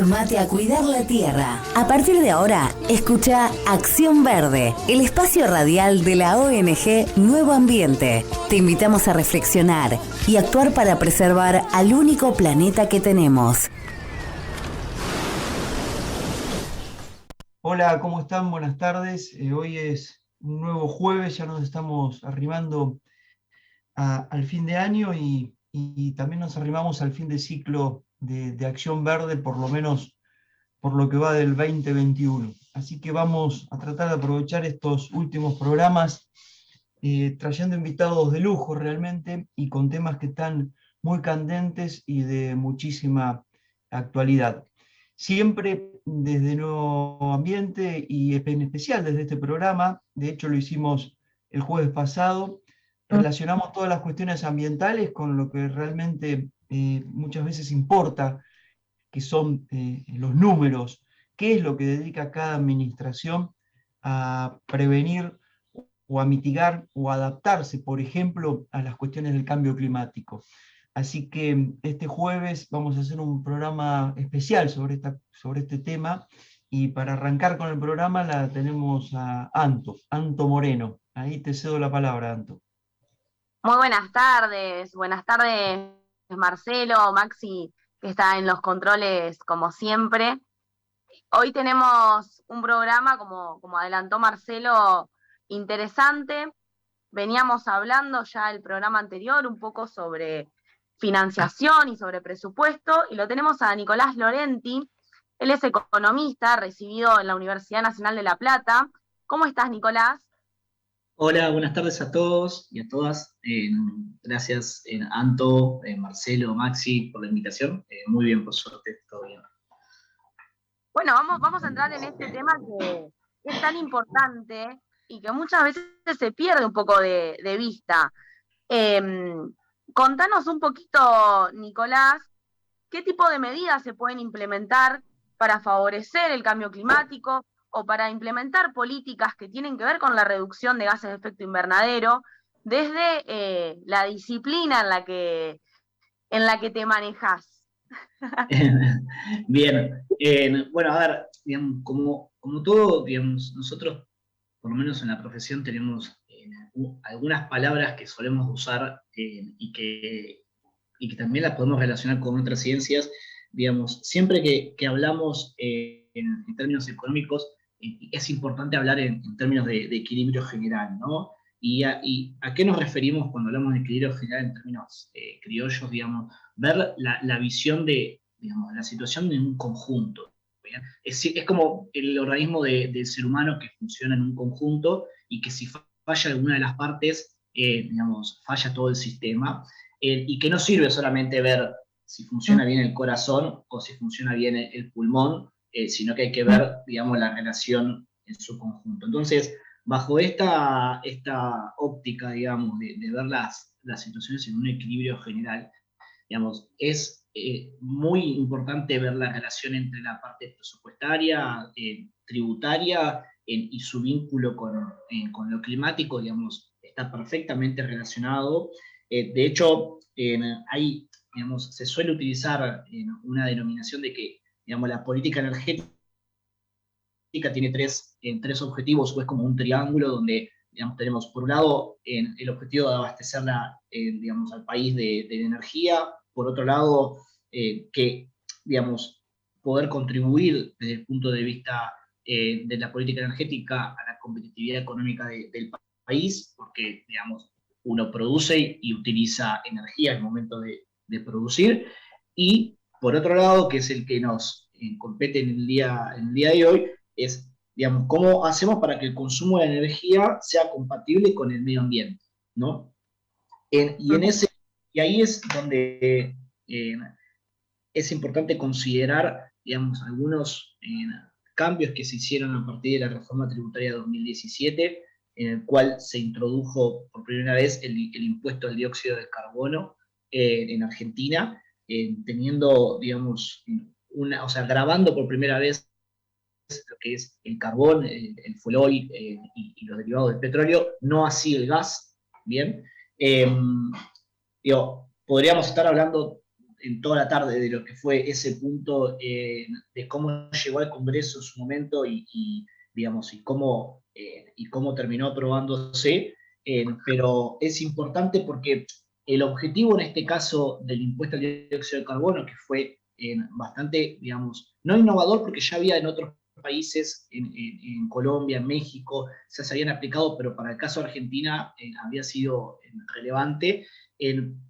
Transformate a cuidar la tierra. A partir de ahora, escucha Acción Verde, el espacio radial de la ONG Nuevo Ambiente. Te invitamos a reflexionar y actuar para preservar al único planeta que tenemos. Hola, ¿cómo están? Buenas tardes. Hoy es un nuevo jueves, ya nos estamos arrimando al fin de año y también nos arrimamos al fin de ciclo de Acción Verde, por lo menos por lo que va del 2021. Así que vamos a tratar de aprovechar estos últimos programas trayendo invitados de lujo realmente y con temas que están muy candentes y de muchísima actualidad. Siempre desde Nuevo Ambiente y en especial desde este programa, de hecho lo hicimos el jueves pasado, relacionamos todas las cuestiones ambientales con lo que realmente muchas veces importa, que son los números, qué es lo que dedica cada administración a prevenir o a mitigar o a adaptarse, por ejemplo, a las cuestiones del cambio climático. Así que este jueves vamos a hacer un programa especial sobre este tema y para arrancar con el programa la tenemos a Anto Moreno. Ahí te cedo la palabra, Anto. Muy buenas tardes Marcelo, Maxi, que está en los controles como siempre. Hoy tenemos un programa, como adelantó Marcelo, interesante. Veníamos hablando ya el programa anterior un poco sobre financiación y sobre presupuesto, y lo tenemos a Nicolás Lorenti. Él es economista, recibido en la Universidad Nacional de La Plata. ¿Cómo estás, Nicolás? Hola, buenas tardes a todos y a todas. Gracias, Anto, Marcelo, Maxi, por la invitación. Muy bien, por suerte, todo bien. Bueno, vamos a entrar en este tema que es tan importante y que muchas veces se pierde un poco de vista. Contanos un poquito, Nicolás, qué tipo de medidas se pueden implementar para favorecer el cambio climático o para implementar políticas que tienen que ver con la reducción de gases de efecto invernadero desde la disciplina en la que te manejas. Bien, bueno, a ver, digamos, como todo, digamos, nosotros, por lo menos en la profesión, tenemos algunas palabras que solemos usar y que también las podemos relacionar con otras ciencias. Digamos, siempre que hablamos en términos económicos, es importante hablar en términos de equilibrio general, ¿no? ¿Y a qué nos referimos cuando hablamos de equilibrio general en términos criollos? Digamos, ver la visión de, digamos, la situación en un conjunto. Es como el organismo del ser humano que funciona en un conjunto y que si falla alguna de las partes, digamos, falla todo el sistema. Y que no sirve solamente ver si funciona bien el corazón o si funciona bien el pulmón, sino que hay que ver, digamos, la relación en su conjunto. Entonces, bajo esta óptica, digamos, de ver las situaciones en un equilibrio general, digamos, es muy importante ver la relación entre la parte presupuestaria, tributaria y su vínculo con lo climático, digamos, está perfectamente relacionado. De hecho, digamos, se suele utilizar una denominación de que, digamos, la política energética tiene tres objetivos, o es como un triángulo donde, digamos, tenemos por un lado el objetivo de abastecer digamos, al país de energía, por otro lado, que, digamos, poder contribuir desde el punto de vista de la política energética a la competitividad económica del país, porque, digamos, uno produce y utiliza energía al momento de producir, y por otro lado, que es el que nos compete en el día de hoy, es, digamos, cómo hacemos para que el consumo de energía sea compatible con el medio ambiente, ¿no? Y ahí es donde es importante considerar, digamos, algunos cambios que se hicieron a partir de la reforma tributaria de 2017, en el cual se introdujo por primera vez el impuesto al dióxido de carbono en Argentina, teniendo, digamos, o sea, grabando por primera vez lo que es el carbón, el fuel oil y los derivados del petróleo, no así el gas, ¿bien? Digo, podríamos estar hablando en toda la tarde de lo que fue ese punto de cómo llegó al Congreso en su momento digamos, y cómo terminó aprobándose, pero es importante porque el objetivo en este caso del impuesto al dióxido de carbono, que fue bastante, digamos, no innovador porque ya había en otros países, en Colombia, en México, se habían aplicado, pero para el caso de Argentina había sido relevante.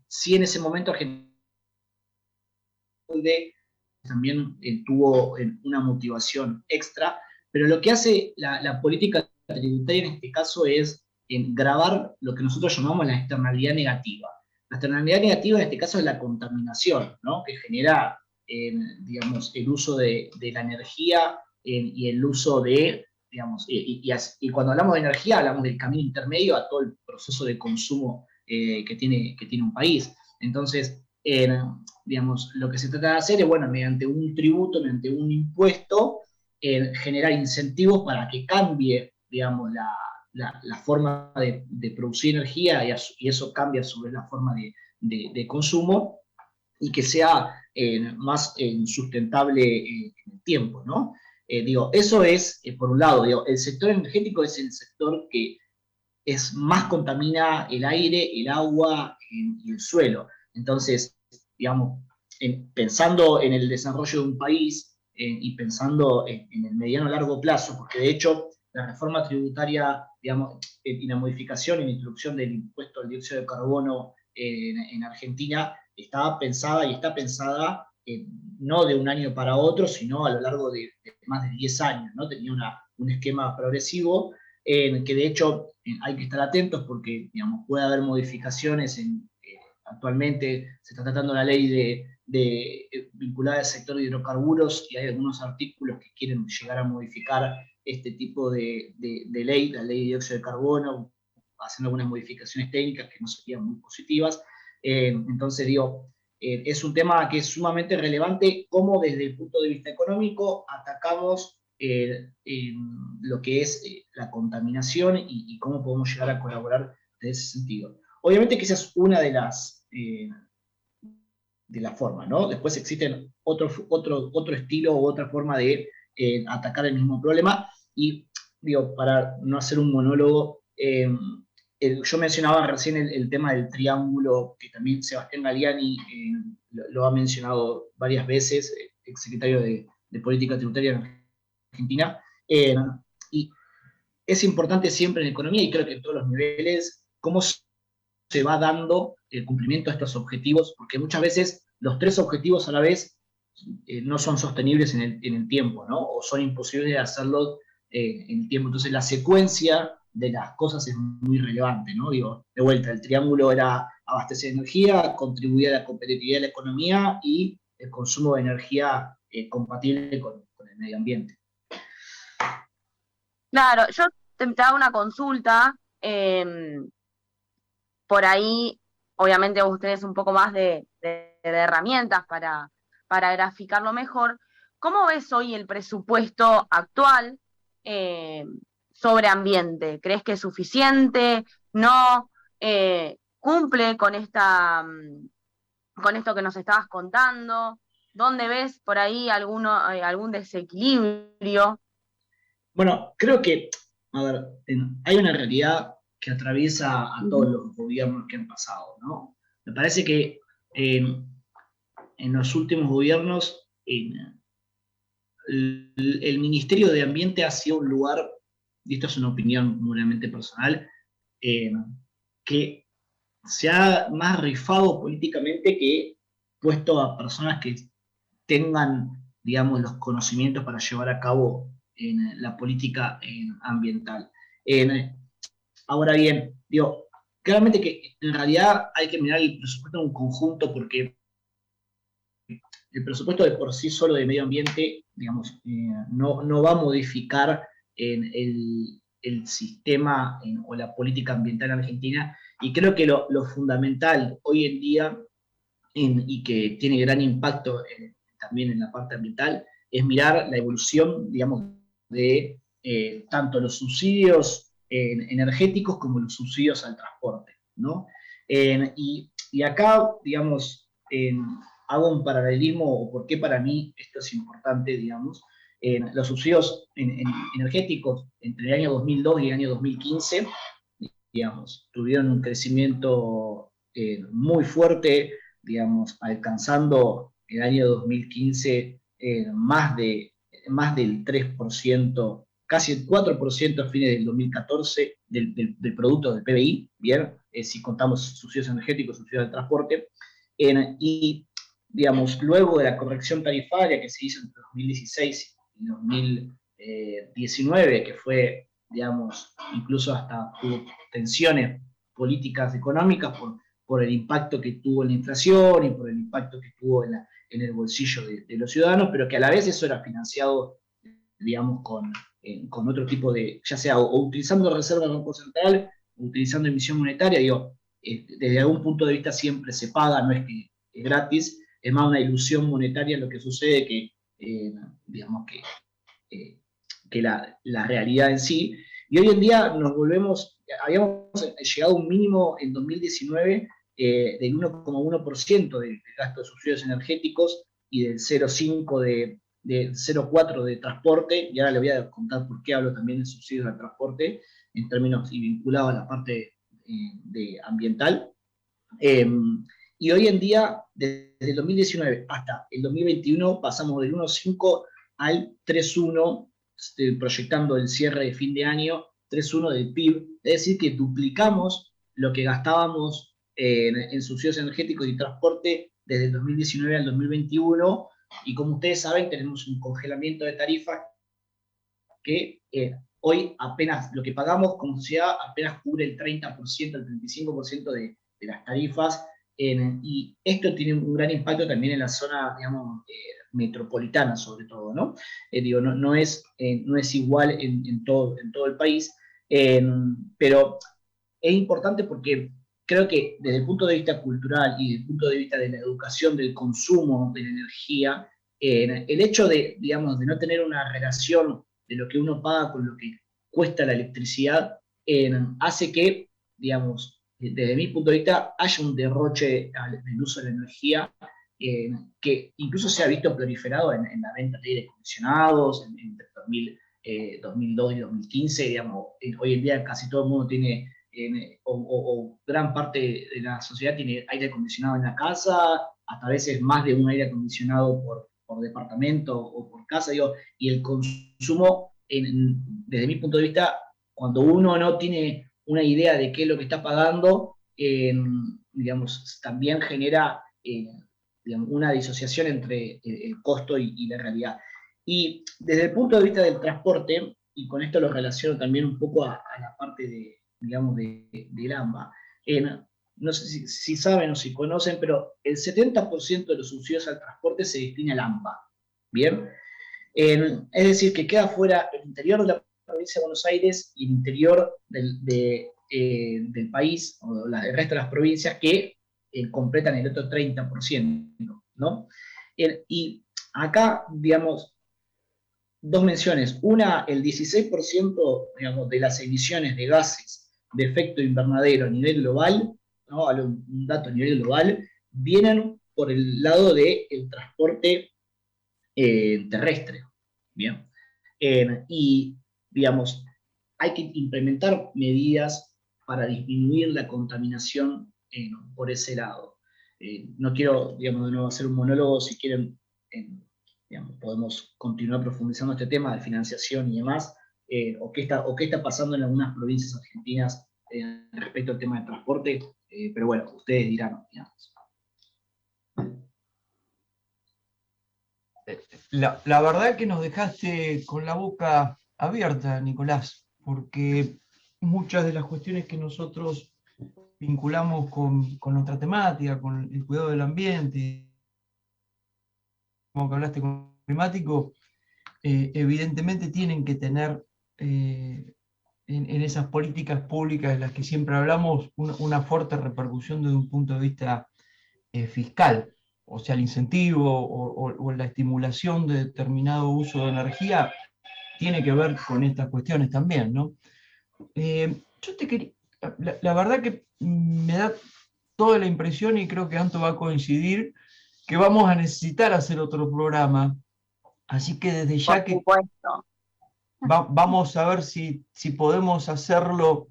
Sí, en ese momento Argentina también tuvo una motivación extra, pero lo que hace la política tributaria en este caso es gravar lo que nosotros llamamos la externalidad negativa. La externalidad negativa en este caso es la contaminación, ¿no? Que genera, digamos, el uso de la energía y el uso de, digamos, y cuando hablamos de energía hablamos del camino intermedio a todo el proceso de consumo que tiene un país. Entonces, digamos, lo que se trata de hacer es, bueno, mediante un tributo, mediante un impuesto, generar incentivos para que cambie, digamos, la forma de producir energía y eso cambia sobre la forma de consumo y que sea más sustentable en el tiempo, ¿no? Digo, eso es, por un lado, digo, el sector energético es el sector que más contamina el aire, el agua y el suelo. Entonces, digamos, pensando en el desarrollo de un país y pensando en el mediano largo plazo, porque de hecho la reforma tributaria, digamos, y la modificación y la introducción del impuesto al dióxido de carbono en Argentina estaba pensada y está pensada no de un año para otro, sino a lo largo de más de 10 años, ¿no? Tenía un esquema progresivo que de hecho hay que estar atentos porque, digamos, puede haber modificaciones actualmente se está tratando la ley vinculada al sector de hidrocarburos y hay algunos artículos que quieren llegar a modificar este tipo de ley, la ley de dióxido de carbono, haciendo algunas modificaciones técnicas que no serían muy positivas. Entonces, digo, es un tema que es sumamente relevante, cómo desde el punto de vista económico atacamos lo que es la contaminación y cómo podemos llegar a colaborar en ese sentido. Obviamente que esa es una de las formas, ¿no? Después existen otro estilo u otra forma de atacar el mismo problema y, digo, para no hacer un monólogo, yo mencionaba recién el tema del triángulo, que también Sebastián Galiani lo ha mencionado varias veces, exsecretario de Política Tributaria en Argentina, y es importante siempre en economía, y creo que en todos los niveles, cómo se va dando el cumplimiento de estos objetivos, porque muchas veces los tres objetivos a la vez no son sostenibles en el tiempo, ¿no? O son imposibles de hacerlo en el tiempo. Entonces la secuencia de las cosas es muy relevante, ¿no? Digo, de vuelta, el triángulo era abastecer energía, contribuir a la competitividad de la economía y el consumo de energía compatible con el medio ambiente. Claro, yo te hago una consulta. Por ahí, obviamente vos tenés un poco más de herramientas para graficarlo mejor. ¿Cómo ves hoy el presupuesto actual sobre ambiente? ¿Crees que es suficiente? ¿No? ¿Cumple con esto que nos estabas contando? ¿Dónde ves por ahí algún desequilibrio? Bueno, creo que, a ver, hay una realidad que atraviesa a todos los gobiernos que han pasado, ¿no? Me parece que en los últimos gobiernos el Ministerio de Ambiente ha sido un lugar, y esto es una opinión puramente personal, que se ha más rifado políticamente que puesto a personas que tengan, digamos, los conocimientos para llevar a cabo la política ambiental. Ahora bien, digo, claramente que en realidad hay que mirar el presupuesto en un conjunto porque el presupuesto de por sí solo de medio ambiente, digamos, no va a modificar el sistema o la política ambiental en Argentina, y creo que lo fundamental hoy en día, y que tiene gran impacto también en la parte ambiental, es mirar la evolución, digamos, de tanto los subsidios energéticos como los subsidios al transporte, ¿no? Y acá, digamos, hago un paralelismo, o por qué para mí esto es importante, digamos. Los subsidios energéticos entre el año 2002 y el año 2015, digamos, tuvieron un crecimiento muy fuerte, digamos, alcanzando el año 2015 más del 3%, casi el 4% a fines del 2014 del producto del PBI, ¿bien? Si contamos subsidios energéticos, subsidios de transporte, y, digamos, luego de la corrección tarifaria que se hizo entre 2016 y 2019, que fue, digamos, incluso hasta tuvo tensiones políticas económicas por el impacto que tuvo en la inflación y por el impacto que tuvo en el bolsillo de los ciudadanos, pero que a la vez eso era financiado, digamos, con otro tipo de, ya sea o utilizando reserva del Banco Central, o utilizando emisión monetaria, digo, desde algún punto de vista siempre se paga, no es que es gratis, es más una ilusión monetaria lo que sucede que, digamos, que la realidad en sí. Y hoy en día habíamos llegado a un mínimo en 2019 del 1,1% del gasto de subsidios energéticos y del 0,5% de 0,4% de transporte, y ahora le voy a contar por qué hablo también de subsidios de transporte, en términos y vinculado a la parte de ambiental. Y hoy en día, desde el 2019 hasta el 2021, pasamos del 1,5 al 3,1, proyectando el cierre de fin de año, 3,1 del PIB, es decir, que duplicamos lo que gastábamos en subsidios energéticos y transporte desde el 2019 al 2021, y como ustedes saben, tenemos un congelamiento de tarifas que hoy apenas lo que pagamos como sociedad apenas cubre el 30%, el 35% de las tarifas, y esto tiene un gran impacto también en la zona, digamos, metropolitana sobre todo, ¿no? Digo, no es igual en todo el país, pero es importante porque creo que desde el punto de vista cultural y desde el punto de vista de la educación del consumo de la energía, el hecho de, digamos, de no tener una relación de lo que uno paga con lo que cuesta la electricidad, hace que, digamos, desde mi punto de vista, haya un derroche del uso de la energía, que incluso se ha visto proliferado en la venta de aire acondicionados, entre 2002 y 2015, digamos, hoy en día casi todo el mundo tiene, o gran parte de la sociedad tiene aire acondicionado en la casa, hasta a veces más de un aire acondicionado por departamento o por casa, digo, y el consumo, desde mi punto de vista, cuando uno no tiene una idea de qué es lo que está pagando, digamos, también genera digamos, una disociación entre el costo y la realidad. Y desde el punto de vista del transporte, y con esto lo relaciono también un poco a la parte de, digamos, del AMBA, no sé si saben o si conocen, pero el 70% de los subsidios al transporte se destina al AMBA, ¿bien? Es decir, que queda fuera el interior de la provincia de Buenos Aires y el interior del país, o el resto de las provincias, que completan el otro 30%, ¿no? Y acá, digamos, dos menciones. Una, el 16%, digamos, de las emisiones de gases de efecto invernadero a nivel global, ¿no? Un dato a nivel global, vienen por el lado del transporte terrestre. Bien. Y, digamos, hay que implementar medidas para disminuir la contaminación por ese lado. No quiero, digamos, de nuevo hacer un monólogo. Si quieren, digamos, podemos continuar profundizando este tema de financiación y demás, o qué está pasando en algunas provincias argentinas respecto al tema del transporte, pero bueno, ustedes dirán, digamos. La verdad que nos dejaste con la boca abierta, Nicolás, porque muchas de las cuestiones que nosotros vinculamos con nuestra temática, con el cuidado del ambiente, como que hablaste con el climático, evidentemente tienen que tener en esas políticas públicas de las que siempre hablamos una fuerte repercusión desde un punto de vista fiscal. O sea, el incentivo o la estimulación de determinado uso de energía tiene que ver con estas cuestiones también, ¿no? Yo te quería, la verdad que me da toda la impresión, y creo que Anto va a coincidir, que vamos a necesitar hacer otro programa. Así que desde ya Por supuesto. vamos a ver si podemos hacerlo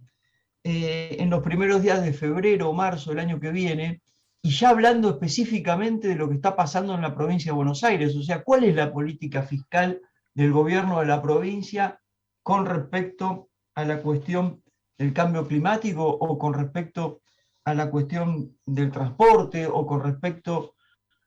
en los primeros días de febrero o marzo del año que viene, y ya hablando específicamente de lo que está pasando en la provincia de Buenos Aires, o sea, cuál es la política fiscal del gobierno de la provincia con respecto a la cuestión del cambio climático, o con respecto a la cuestión del transporte, o con respecto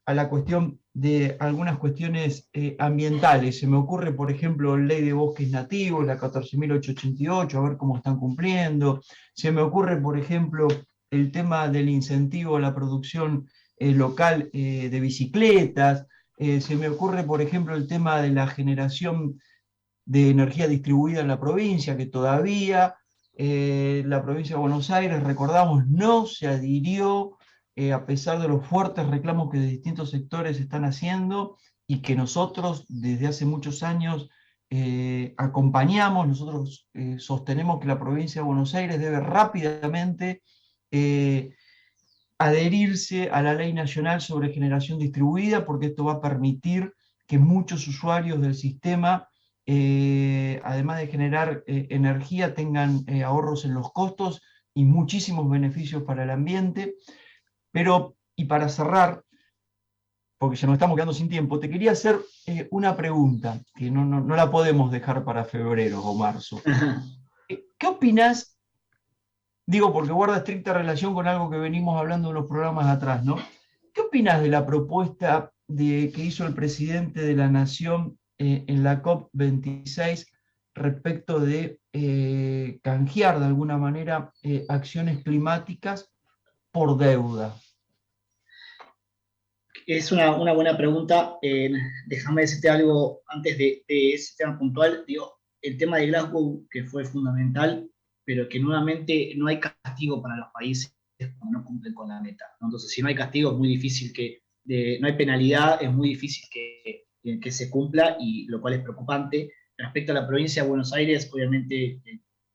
a la cuestión de algunas cuestiones ambientales. Se me ocurre, por ejemplo, la ley de bosques nativos, la 14.888, a ver cómo están cumpliendo. Se me ocurre, por ejemplo, el tema del incentivo a la producción local de bicicletas. Se me ocurre, por ejemplo, el tema de la generación de energía distribuida en la provincia, que todavía la provincia de Buenos Aires, recordamos, no se adhirió a pesar de los fuertes reclamos que de distintos sectores están haciendo, y que nosotros desde hace muchos años acompañamos. Nosotros sostenemos que la provincia de Buenos Aires debe rápidamente adherirse a la Ley Nacional sobre Generación Distribuida, porque esto va a permitir que muchos usuarios del sistema, además de generar energía, tengan ahorros en los costos y muchísimos beneficios para el ambiente. Pero, y para cerrar, porque ya nos estamos quedando sin tiempo, te quería hacer una pregunta, que no la podemos dejar para febrero o marzo. ¿Qué opinás? Digo, porque guarda estricta relación con algo que venimos hablando en los programas atrás, ¿no? ¿Qué opinás de la propuesta que hizo el presidente de la Nación en la COP26 respecto de canjear de alguna manera acciones climáticas por deuda? Es una buena pregunta. Déjame decirte algo antes de ese tema puntual. Digo, el tema de Glasgow, que fue fundamental, pero que nuevamente no hay castigo para los países cuando no cumplen con la meta, ¿no? Entonces, si no hay castigo, es muy difícil no hay penalidad, es muy difícil que se cumpla, y lo cual es preocupante. Respecto a la provincia de Buenos Aires, obviamente,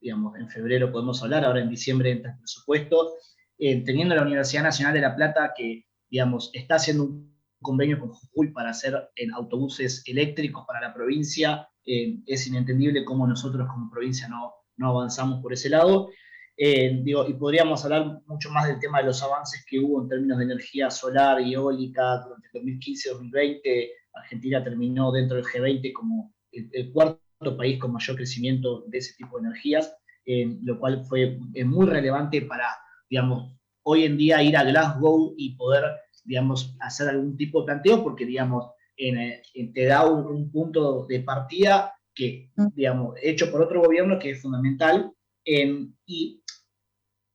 digamos, en febrero podemos hablar, ahora en diciembre entra el presupuesto. Teniendo la Universidad Nacional de La Plata, que, digamos, está haciendo un convenio con Jujuy para hacer autobuses eléctricos para la provincia, es inentendible cómo nosotros como provincia no avanzamos por ese lado. Y podríamos hablar mucho más del tema de los avances que hubo en términos de energía solar y eólica durante el 2015-2020. Argentina terminó dentro del G20 como el cuarto país con mayor crecimiento de ese tipo de energías, lo cual fue muy relevante para, digamos, hoy en día ir a Glasgow y poder, digamos, hacer algún tipo de planteo, porque, digamos, te da un punto de partida que, digamos, hecho por otro gobierno, que es fundamental. Y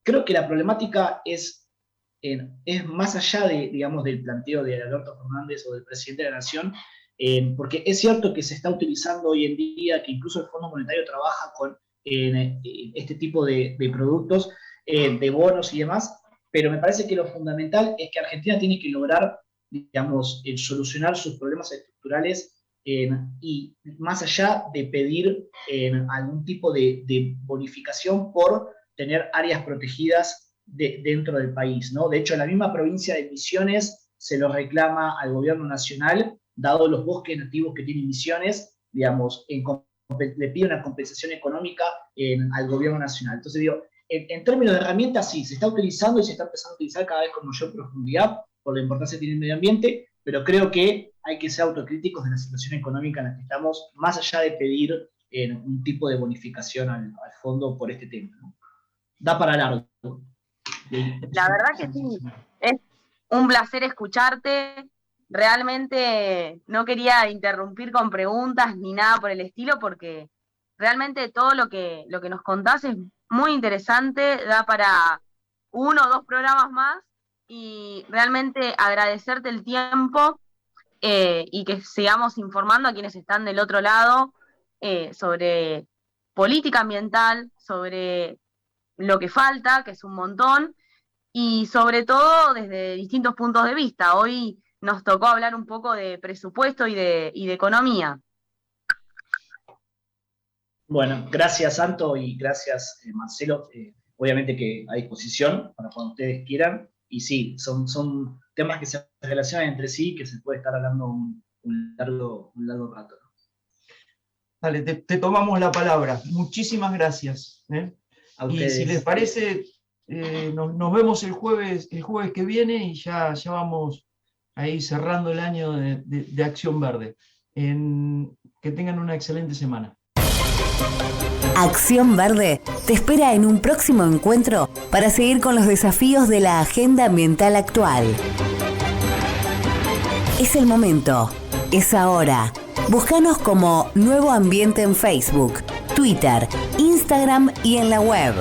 creo que la problemática es más allá digamos, del planteo de Alberto Fernández o del presidente de la Nación, porque es cierto que se está utilizando hoy en día, que incluso el Fondo Monetario trabaja con este tipo de productos, de bonos y demás, pero me parece que lo fundamental es que Argentina tiene que lograr, digamos, solucionar sus problemas estructurales, y más allá de pedir algún tipo de bonificación por tener áreas protegidas dentro del país, ¿no? De hecho, la misma provincia de Misiones se lo reclama al gobierno nacional, dado los bosques nativos que tiene Misiones, digamos, le pide una compensación económica al gobierno nacional. Entonces, digo, en términos de herramientas, sí, se está utilizando y se está empezando a utilizar cada vez con mayor profundidad por la importancia que tiene el medio ambiente, pero creo que hay que ser autocríticos de la situación económica en la que estamos, más allá de pedir un tipo de bonificación al fondo por este tema, ¿no? Da para largo. La verdad que sí, es un placer escucharte. Realmente no quería interrumpir con preguntas ni nada por el estilo, porque realmente todo lo que nos contás es muy interesante, da para 1 o 2 programas más, y realmente agradecerte el tiempo, y que sigamos informando a quienes están del otro lado sobre política ambiental, sobre lo que falta, que es un montón, y sobre todo desde distintos puntos de vista. Hoy nos tocó hablar un poco de presupuesto y de economía. Bueno, gracias Santo y gracias Marcelo. Obviamente que a disposición para cuando ustedes quieran. y sí, son temas que se relacionan entre sí, que se puede estar hablando un largo rato. Dale, te tomamos la palabra. Muchísimas gracias. Y si les parece, nos vemos el jueves que viene y ya vamos ahí cerrando el año de Acción Verde. Que tengan una excelente semana. Acción Verde te espera en un próximo encuentro para seguir con los desafíos de la agenda ambiental actual. Es el momento, es ahora. Búscanos como Nuevo Ambiente en Facebook, Twitter, Instagram y en la web.